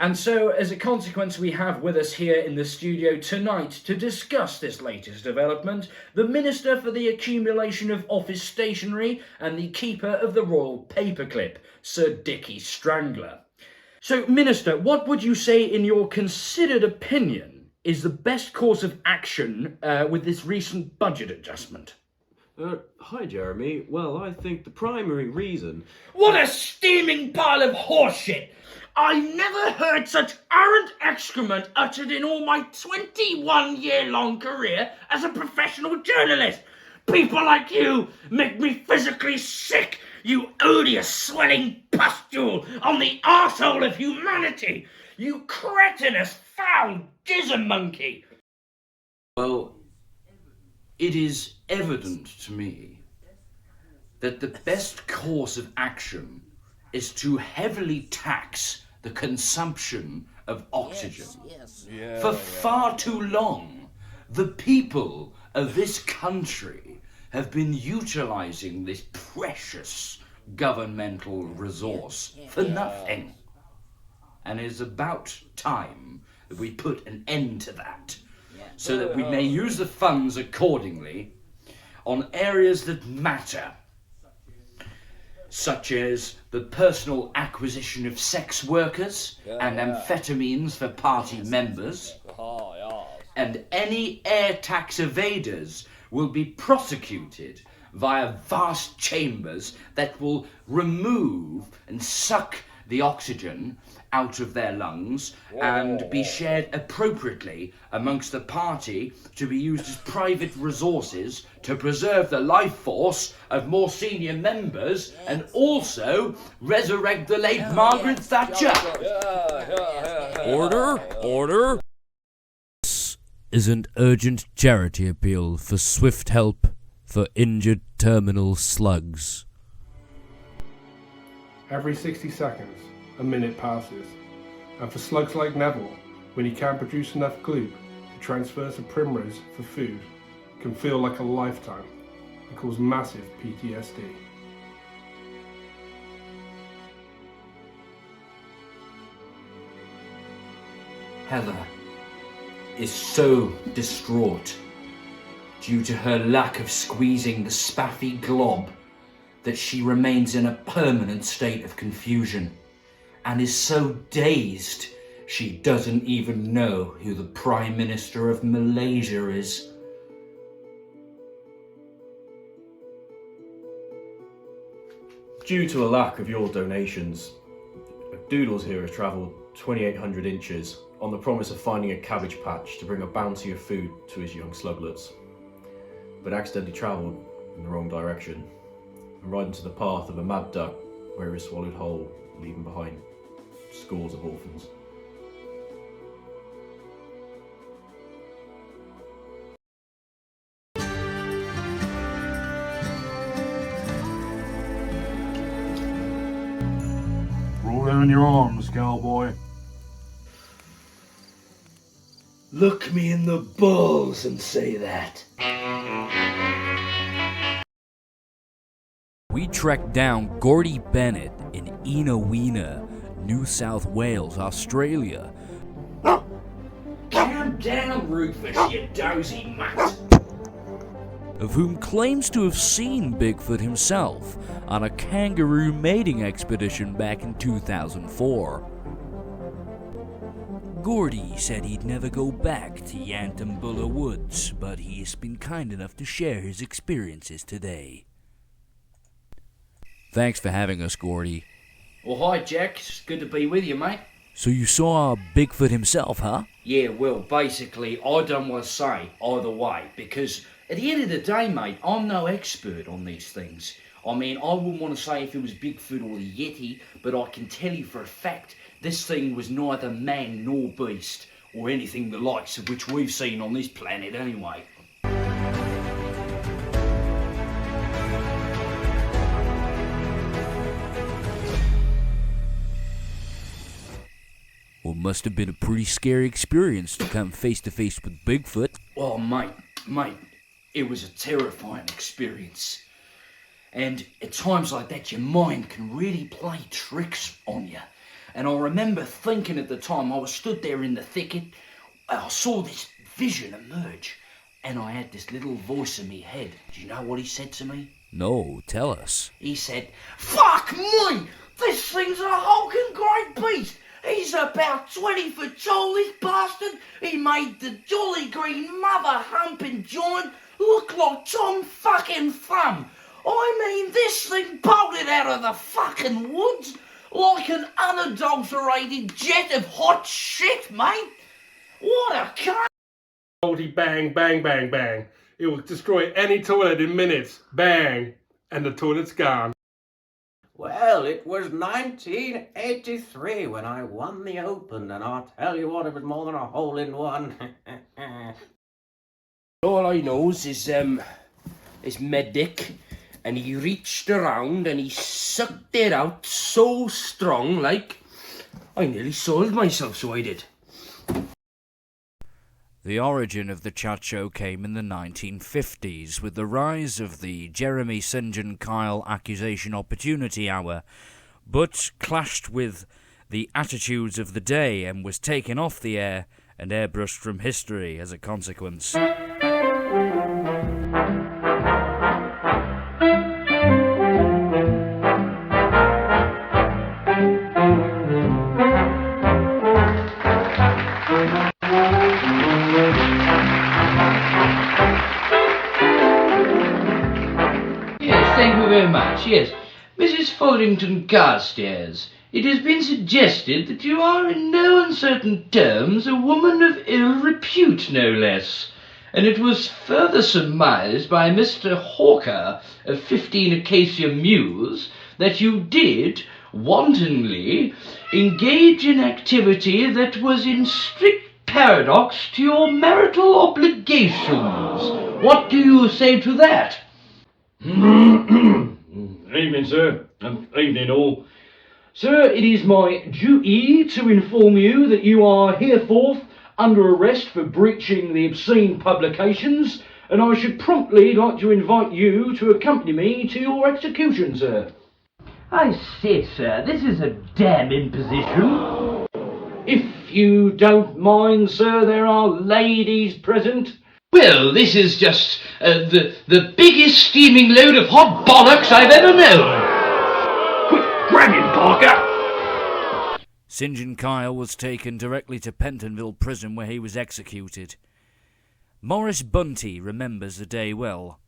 And so, as a consequence, we have with us here in the studio tonight to discuss this latest development, the Minister for the Accumulation of Office Stationery and the Keeper of the Royal Paperclip, Sir Dicky Strangler. So, Minister, what would you say, in your considered opinion, is the best course of action with this recent budget adjustment? Hi, Jeremy. Well, I think the primary reason... What a steaming pile of horseshit! I never heard such arrant excrement uttered in all my 21-year-long career as a professional journalist. People like you make me physically sick, you odious swelling pustule on the arsehole of humanity, you cretinous foul jizzer monkey. Well, it is evident to me that the best course of action is to heavily tax the consumption of oxygen. For far too long, the people of this country have been utilizing this precious governmental resource for nothing. And it is about time that we put an end to that, so that we may use the funds accordingly on areas that matter, such as the personal acquisition of sex workers and amphetamines for party members, and any air tax evaders will be prosecuted via vast chambers that will remove and suck the oxygen out of their lungs and be shared appropriately amongst the party to be used as private resources to preserve the life force of more senior members and also resurrect the late Margaret Thatcher. Order! This is an urgent charity appeal for swift help for injured terminal slugs. Every 60 seconds, a minute passes, and for slugs like Neville, when he can't produce enough glue to transfer to Primrose for food, can feel like a lifetime and cause massive PTSD. Heather is so distraught due to her lack of squeezing the spaffy glob that she remains in a permanent state of confusion and is so dazed she doesn't even know who the Prime Minister of Malaysia is. Due to a lack of your donations, Doodles here has travelled 2,800 inches on the promise of finding a cabbage patch to bring a bounty of food to his young sluglets, but accidentally travelled in the wrong direction and right into the path of a mad duck where he was swallowed whole, leaving behind scores of orphans. Roll down your arms, cowboy. Look me in the balls and say that. We tracked down Gordy Bennett in Inawina, New South Wales, Australia. Calm down, Rufus, you dozy mutt. Of whom claims to have seen Bigfoot himself on a kangaroo mating expedition back in 2004. Gordy said he'd never go back to Yantambulla Woods, but he's been kind enough to share his experiences today. Thanks for having us, Gordy. Well, hi, Jack. It's good to be with you, mate. So you saw Bigfoot himself, huh? Yeah, well, basically, I don't want to say either way, because at the end of the day, mate, I'm no expert on these things. I mean, I wouldn't want to say if it was Bigfoot or the Yeti, but I can tell you for a fact this thing was neither man nor beast, or anything the likes of which we've seen on this planet anyway. Well, must have been a pretty scary experience to come face to face with Bigfoot. Oh, mate, it was a terrifying experience. And at times like that, your mind can really play tricks on you. And I remember thinking at the time, I was stood there in the thicket, I saw this vision emerge, and I had this little voice in me head. Do you know what he said to me? No, tell us. He said, "Fuck me! This thing's a hulking great beast! He's about 20 foot tall, this bastard! He made the jolly green mother humping joint look like Tom fucking Thumb! I mean, this thing bolted out of the fucking woods like an unadulterated jet of hot shit, mate! What a cunt!" Multi bang, bang, bang, bang. It will destroy any toilet in minutes. Bang. And the toilet's gone. Well, it was 1983 when I won the Open, and I'll tell you what, it was more than a hole-in-one. All I knows is medic, and he reached around and he sucked it out so strong, like I nearly soiled myself, so I did. The origin of the chat show came in the 1950s with the rise of the Jeremy St. John Kyle Accusation Opportunity Hour, but clashed with the attitudes of the day and was taken off the air and airbrushed from history as a consequence. Thank you very much. Yes, Mrs. Foldington Carstairs, it has been suggested that you are in no uncertain terms a woman of ill repute, no less, and it was further surmised by Mr. Hawker of 15 Acacia Mews that you did, wantonly, engage in activity that was in strict paradox to your marital obligations. What do you say to that? Evening, sir. Evening, all. Sir, it is my duty to inform you that you are hereforth under arrest for breaching the obscene publications, and I should promptly like to invite you to accompany me to your execution, sir. I say, sir, this is a damn imposition. If you don't mind, sir, there are ladies present. Well, this is just the biggest steaming load of hot bollocks I've ever known. Quit grabbing, Parker! St. John Kyle was taken directly to Pentonville Prison where he was executed. Morris Bunty remembers the day well.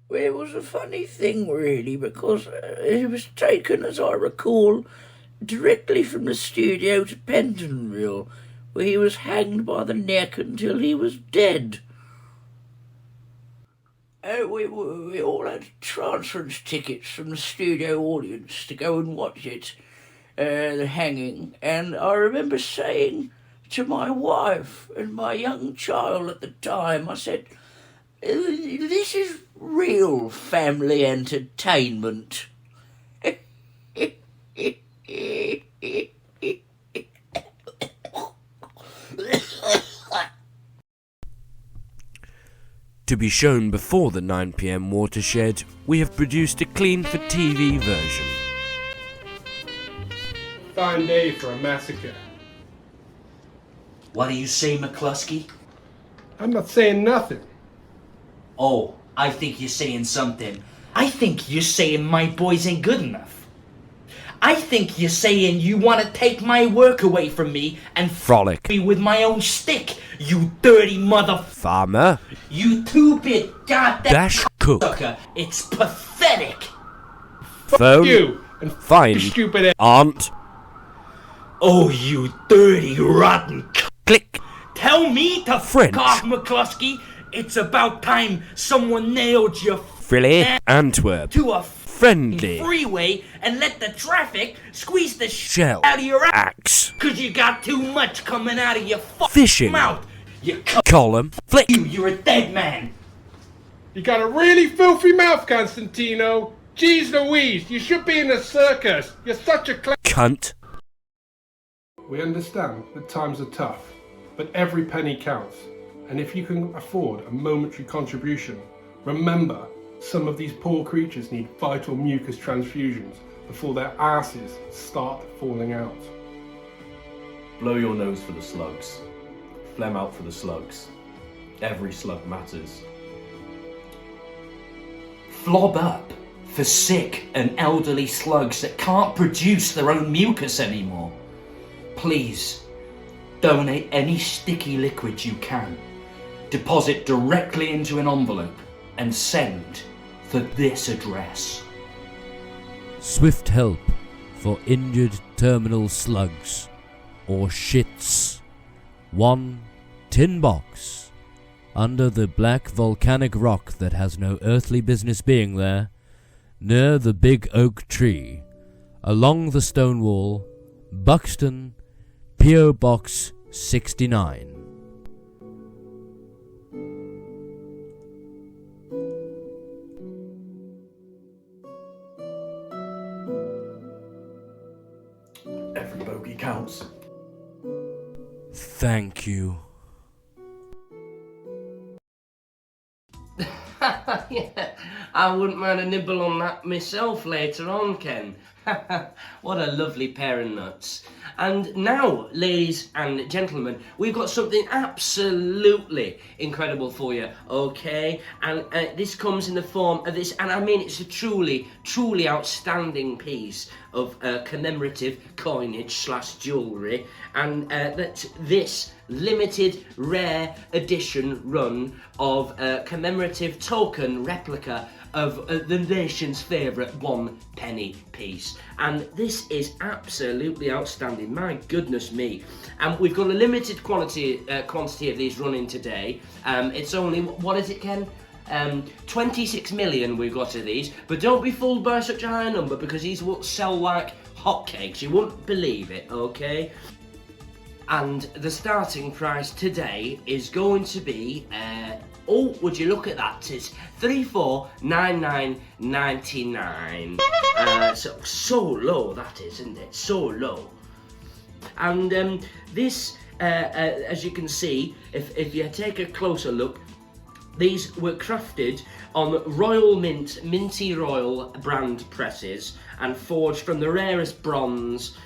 Well, it was a funny thing, really, because it was taken, as I recall, directly from the studio to Pentonville, where he was hanged by the neck until he was dead. We all had transference tickets from the studio audience to go and watch it, the hanging, and I remember saying to my wife and my young child at the time, I said, "This is real family entertainment." To be shown before the 9 p.m. watershed, we have produced a clean-for-TV version. Fine day for a massacre. What do you say, McCluskey? I'm not saying nothing. Oh, I think you're saying something. I think you're saying my boys ain't good enough. I think you're saying you want to take my work away from me and Frolic. Me with my own stick, you dirty Farmer. You two-bit goddamn Dash cook. sucker. It's pathetic. Phone. You and Fine. stupid ass. Aunt. Oh, you dirty, rotten Click. Tell me to French. fuck off, McCluskey. It's about time someone nailed your Frilly. Antwerp. to a Friendly. freeway and let the traffic squeeze the Shell. out of your ass. Axe. Cause you got too much coming out of your Fishing. mouth. You Column. Flick. you're a dead man. You got a really filthy mouth, Constantino. Jeez Louise, you should be in a circus. You're such a Cunt. We understand that times are tough, but every penny counts. And if you can afford a momentary contribution, remember, some of these poor creatures need vital mucus transfusions before their asses start falling out. Blow your nose for the slugs. Phlegm out for the slugs. Every slug matters. Flob up for sick and elderly slugs that can't produce their own mucus anymore. Please, donate any sticky liquid you can. Deposit directly into an envelope and send for this address. Swift help for injured terminal slugs or shits. 1 tin box under the black volcanic rock that has no earthly business being there, near the big oak tree, along the stone wall, Buxton, P.O. Box 69. Every bogey counts. Thank you. Yeah, I wouldn't mind a nibble on that myself later on, Ken. What a lovely pair of nuts. And now, ladies and gentlemen, we've got something absolutely incredible for you, okay? And this comes in the form of this, and I mean it's a truly, truly outstanding piece of commemorative coinage / jewellery, and that this limited rare edition run of commemorative token replica of the nation's favourite 1 penny piece. And this is absolutely outstanding, my goodness me. And we've got a limited quantity of these running today. It's only, what is it, Ken? 26 million we've got of these, but don't be fooled by such a high number because these will sell like hotcakes. You won't believe it, okay? And the starting price today is going to be, oh, would you look at that? It's $34.99.99. So low that is, isn't it? So low. And this, as you can see, if you take a closer look, these were crafted on Royal Mint, Minty Royal brand presses and forged from the rarest bronze,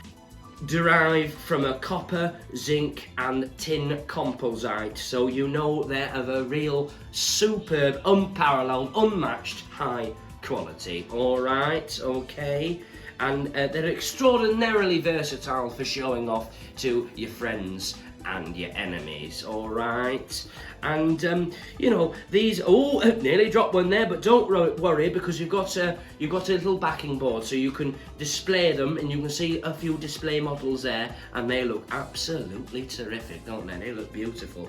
derived from a copper, zinc and tin composite, so you know they're of a real superb, unparalleled, unmatched high quality. Alright, okay, and they're extraordinarily versatile for showing off to your friends and your enemies, alright? And you know, these, oh, nearly dropped one there, but don't worry because you've got a little backing board so you can display them, and you can see a few display models there, and they look absolutely terrific, don't they? They look beautiful.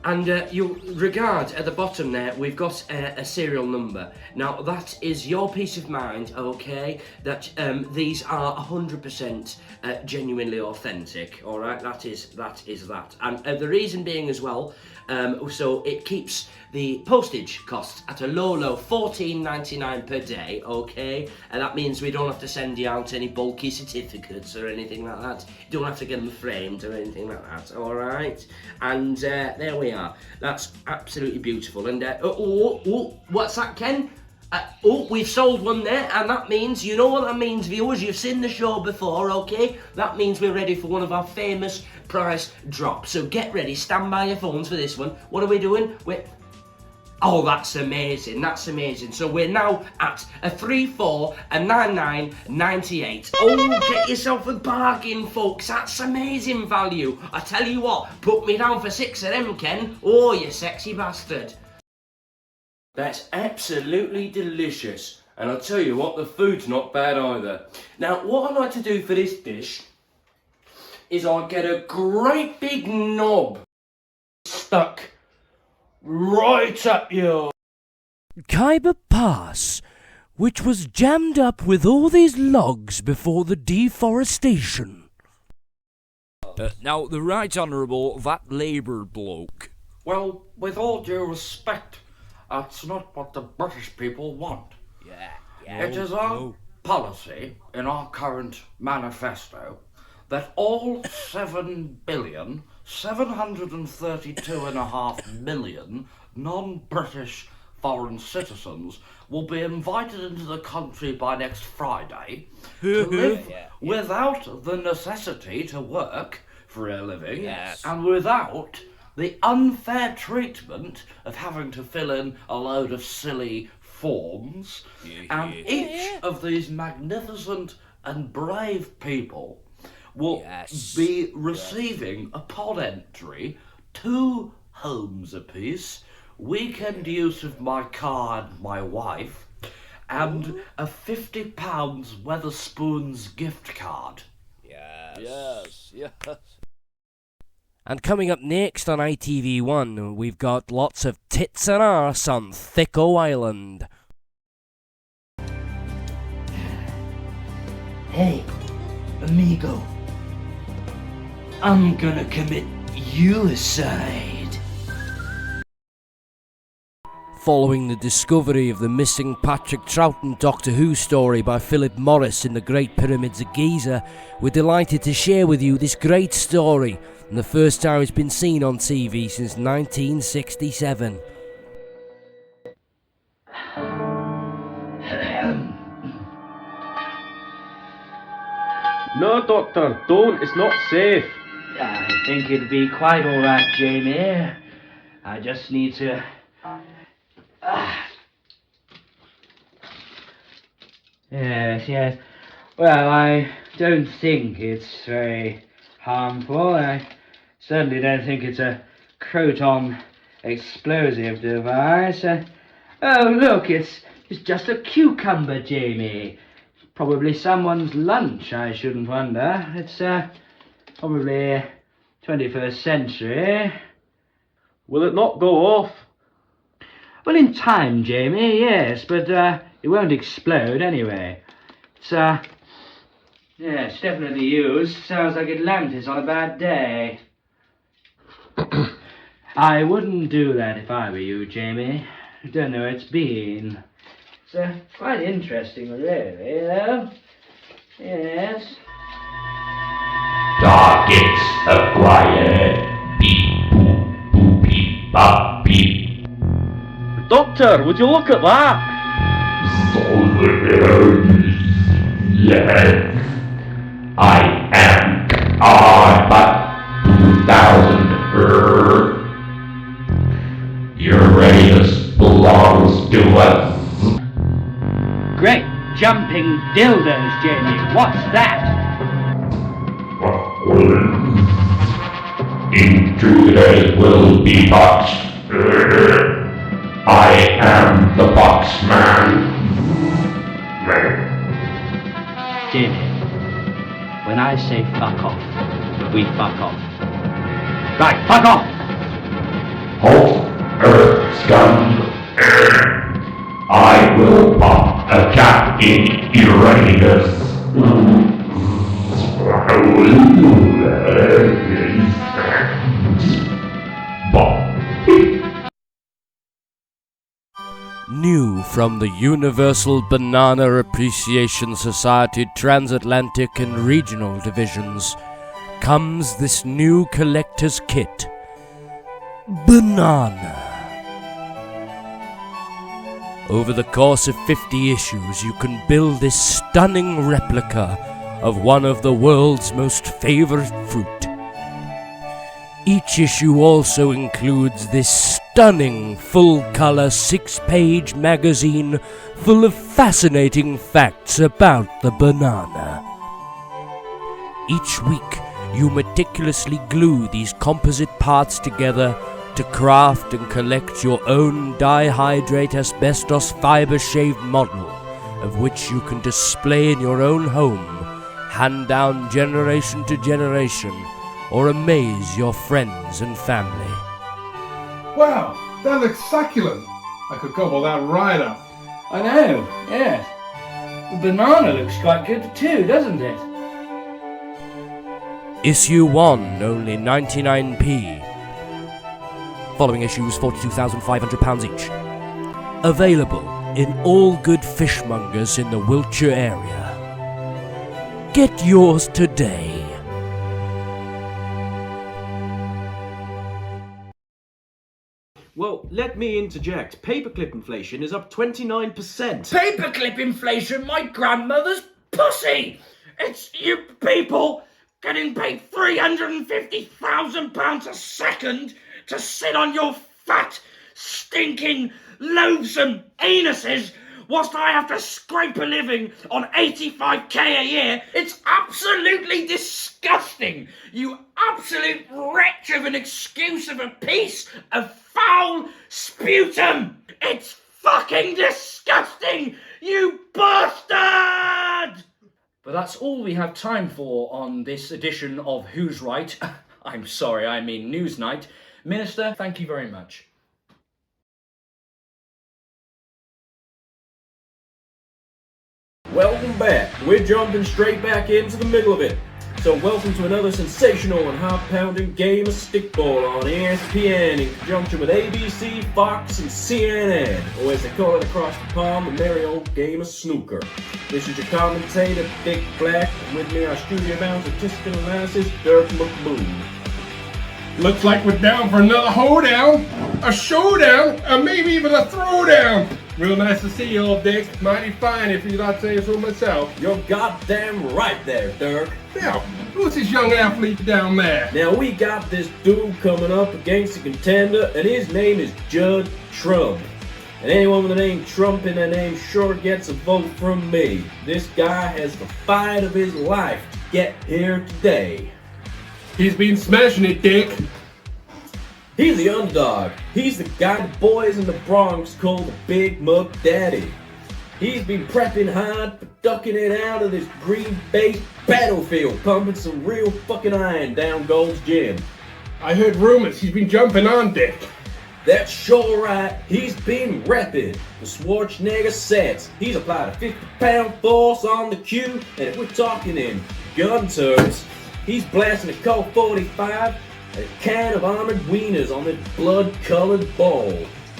And you'll regard at the bottom there, we've got a serial number. Now that is your peace of mind, okay, that these are 100% genuinely authentic, alright, that is that. And the reason being as well, so it keeps the postage costs at a low $14.99 per day, okay, and that means we don't have to send you out any bulky certificates or anything like that. You don't have to get them framed or anything like that, alright, and there we are. That's absolutely beautiful. And what's that, Ken? We've sold one there, and that means, you know what that means, viewers, you've seen the show before, okay? That means we're ready for one of our famous price drops. So get ready, stand by your phones for this one. What are we doing? Oh, that's amazing, that's amazing. So we're now at a 34.99.98. Oh, get yourself a bargain, folks, that's amazing value. I tell you what, put me down for 6 of them, Ken. Oh, you sexy bastard. That's absolutely delicious. And I'll tell you what, the food's not bad either. Now, what I like to do for this dish is I get a great big knob stuck right up your Khyber Pass, which was jammed up with all these logs before the deforestation. Now, the Right Honourable, that Labour bloke. Well, with all due respect, that's not what the British people want. It is our policy in our current manifesto that all 7,732.5 million non-British foreign citizens will be invited into the country by next Friday to live without the necessity to work for a living and without the unfair treatment of having to fill in a load of silly forms. And each of these magnificent and brave people will be receiving upon entry 2 homes apiece, weekend use of my car and my wife, and a £50 Weatherspoons gift card. Yes. And coming up next on ITV1, we've got lots of tits and arse on Thicko Island. Hey, amigo. I'm gonna commit suicide. Following the discovery of the missing Patrick Troughton Doctor Who story by Philip Morris in the Great Pyramids of Giza, we're delighted to share with you this great story, and the first time it's been seen on TV since 1967. No, Doctor, don't. It's not safe. I think it'll be quite alright, Jamie. I just need to... Yes. Well, I don't think it's very harmful. I certainly don't think it's a croton explosive device. Oh, look, it's just a cucumber, Jamie. Probably someone's lunch, I shouldn't wonder. It's probably 21st century. Will it not go off? Well, in time, Jamie, yes, but it won't explode anyway. It's yes, definitely used. Sounds like Atlantis on a bad day. I wouldn't do that if I were you, Jamie. I don't know where it's been. It's quite interesting, really, though. Yes. Targets acquired. Beep, boop, boop, beep, bop, beep. Doctor, would you look at that? Yes. I am but 2000. Uranus belongs to us. Great jumping dildos, Jamie. What's that? Intruders will be boxed. I am the box man. Jamie, when I say fuck off, we fuck off. Right, fuck off! Halt, Earth scum. I will pop a cap in Uranus. New from the Universal Banana Appreciation Society Transatlantic and Regional Divisions comes this new collector's kit. Banana. Over the course of 50 issues, you can build this stunning replica of one of the world's most favored fruit. Each issue also includes this stunning full-color 6-page magazine full of fascinating facts about the banana. Each week, you meticulously glue these composite parts together to craft and collect your own dihydrate asbestos fiber-shaved model, of which you can display in your own home, hand down generation to generation, or amaze your friends and family. Wow, that looks succulent. I could gobble that right up. I know, yes. The banana looks quite good too, doesn't it? Issue 1, only 99p. Following issues, £42,500 each. Available in all good fishmongers in the Wiltshire area. Get yours today. Well, let me interject. Paperclip inflation is up 29%. Paperclip inflation, my grandmother's pussy! It's you people getting paid £350,000 a second to sit on your fat, stinking, loathsome anuses whilst I have to scrape a living on 85k a year. It's absolutely disgusting. You absolute wretch of an excuse of a piece of foul sputum. It's fucking disgusting, you bastard! But that's all we have time for on this edition of Who's Right? I'm sorry, I mean Newsnight. Minister, thank you very much. Welcome back. We're jumping straight back into the middle of it. So welcome to another sensational and heart-pounding game of stickball on ESPN in conjunction with ABC, Fox, and CNN, or as they call it across the pond, the merry old game of snooker. This is your commentator, Dick Black, and with me our studio bound statistical analysis, Dirk McBoone. Looks like we're down for another hoedown, a showdown, or maybe even a throwdown. Real nice to see you all, Dick. Mighty fine if you're not saying so myself. You're goddamn right there, Dirk. Now, who's this young athlete down there? Now we got this dude coming up against a contender, and his name is Judd Trump. And anyone with the name Trump in their name sure gets a vote from me. This guy has the fight of his life to get here today. He's been smashing it, Dick. He's the underdog. He's the guy the boys in the Bronx call the Big Muck Daddy. He's been prepping hard for ducking it out of this Green Bay battlefield, pumping some real fucking iron down Gold's Gym. I heard rumors he's been jumping on Dick. That's sure right. He's been repping the Schwarzenegger sets. He's applied a 50-pound force on the cue, and if we're talking in gun terms, he's blasting a Colt 45 and a can of armored wieners on this blood-colored ball.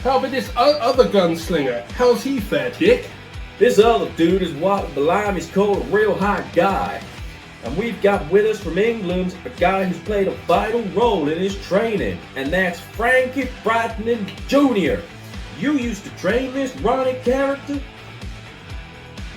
How about this other gunslinger? How's he fed, Dick? This other dude is what Belial is called a real hot guy. And we've got with us from England a guy who's played a vital role in his training, and that's Frankie Brightman Jr. You used to train this Ronnie character?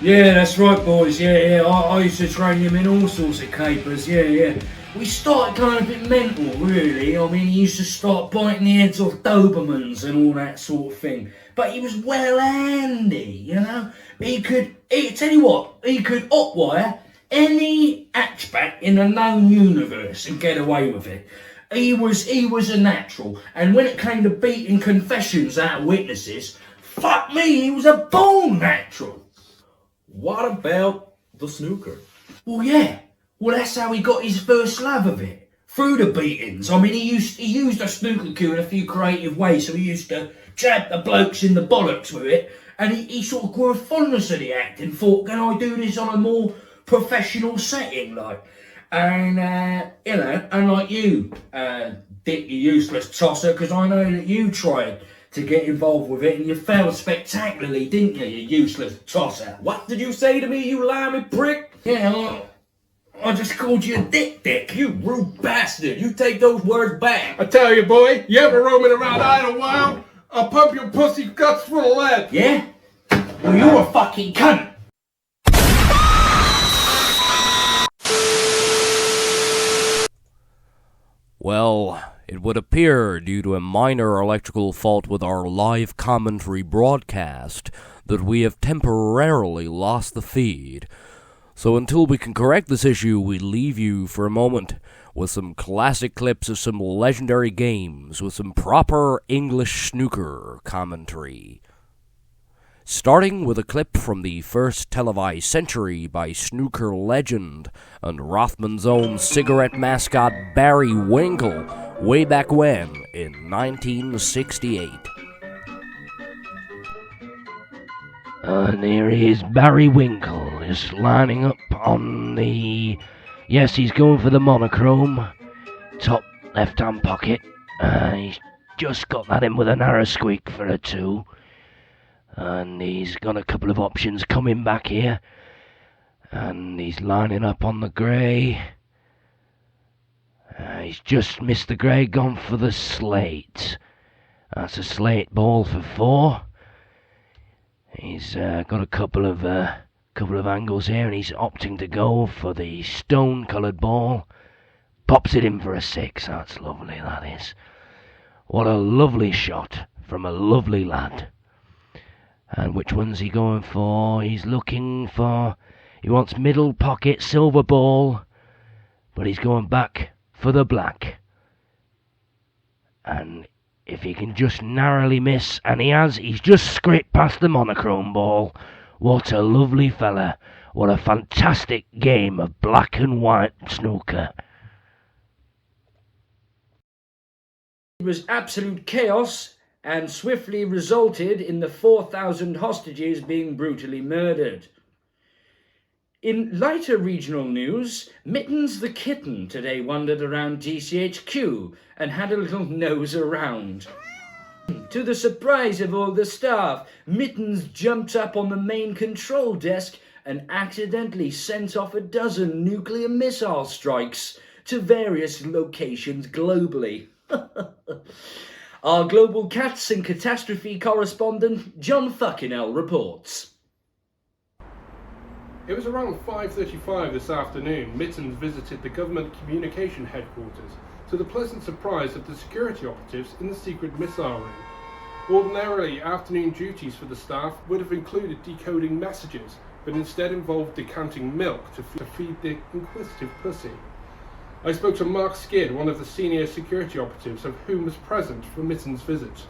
Yeah, that's right, boys. Yeah. I used to train him in all sorts of capers. Yeah. We started going a bit mental, really. I mean, he used to start biting the heads off Dobermans and all that sort of thing. But he was well handy, you know. He could hotwire any hatchback in the known universe and get away with it. He was a natural. And when it came to beating confessions out of witnesses, fuck me, he was a born natural. What about the snooker? Well, yeah. Well, that's how he got his first love of it. Through the beatings. I mean, he used a snooker cue in a few creative ways. So he used to jab the blokes in the bollocks with it. And he sort of grew a fondness of the act and thought, can I do this on a more professional setting, like? And, and like you, Dick, you useless tosser, because I know that you tried to get involved with it and you failed spectacularly, didn't you, you useless tosser? What did you say to me, you limey prick? Yeah, I just called you a dick. You rude bastard. You take those words back. I tell you, boy, you ever roaming around Idlewild? I'll pump your pussy guts full of lead. Yeah? Well, you're a fucking cunt. Well, it would appear, due to a minor electrical fault with our live commentary broadcast, that we have temporarily lost the feed. So until we can correct this issue, we leave you for a moment with some classic clips of some legendary games with some proper English snooker commentary. Starting with a clip from the first televised century by snooker legend and Rothman's own cigarette mascot Barry Winkle, way back when, in 1968. And there he is, Barry Winkle, is lining up on the... Yes, he's going for the monochrome. Top left-hand pocket. He's just got that in with a narrow squeak for a 2. And he's got a couple of options coming back here. And he's lining up on the grey. He's just missed the grey, gone for the slate. That's a slate ball for 4. He's got a couple of angles here, and he's opting to go for the stone-coloured ball. Pops it in for a 6. That's lovely, that is. What a lovely shot from a lovely lad. And which one's he going for? He wants middle pocket silver ball, but he's going back for the black. And if he can just narrowly miss, and he's just scraped past the monochrome ball. What a lovely fella. What a fantastic game of black and white snooker. It was absolute chaos and swiftly resulted in the 4,000 hostages being brutally murdered. In lighter regional news, Mittens the kitten today wandered around GCHQ and had a little nose around. To the surprise of all the staff, Mittens jumped up on the main control desk and accidentally sent off a dozen nuclear missile strikes to various locations globally. Our global cats and catastrophe correspondent John Fuckinell reports. It was around 5:35 this afternoon Mittens visited the government communication headquarters to the pleasant surprise of the security operatives in the secret missile room. Ordinarily, afternoon duties for the staff would have included decoding messages, but instead involved decanting milk to feed the inquisitive pussy. I spoke to Mark Skid, one of the senior security operatives, of whom was present for Mittens' visit.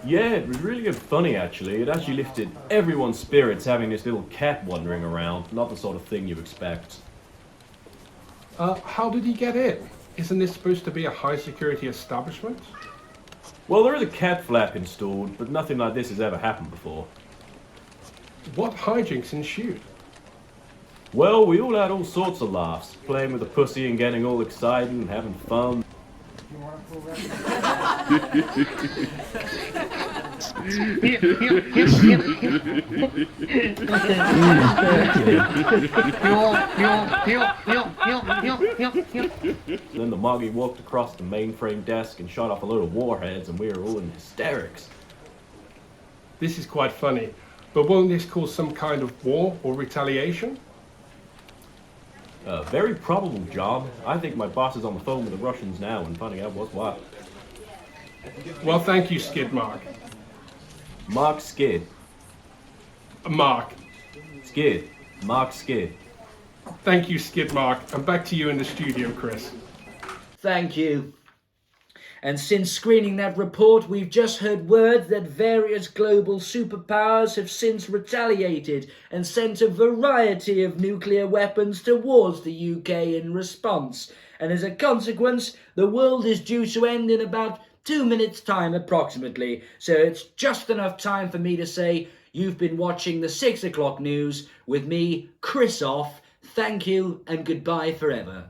Yeah, it was really good funny actually. It actually lifted everyone's spirits having this little cat wandering around. Not the sort of thing you expect. How did he get in? Isn't this supposed to be a high security establishment? Well, there is a cat flap installed, but nothing like this has ever happened before. What hijinks ensued? Well, we all had all sorts of laughs, playing with the pussy and getting all excited and having fun. Then the Moggy walked across the mainframe desk and shot off a load of warheads, and we were all in hysterics. This is quite funny, but won't this cause some kind of war or retaliation? Very probable, John. I think my boss is on the phone with the Russians now and finding out what's what. Well, thank you, Skid Mark. Mark Skid. Mark. Skid. Mark Skid. Thank you, Skid Mark. And back to you in the studio, Chris. Thank you. And since screening that report, we've just heard word that various global superpowers have since retaliated and sent a variety of nuclear weapons towards the UK in response. And as a consequence, the world is due to end in about 2 minutes' time approximately. So it's just enough time for me to say you've been watching the 6 o'clock news with me, Chris Off. Thank you and goodbye forever.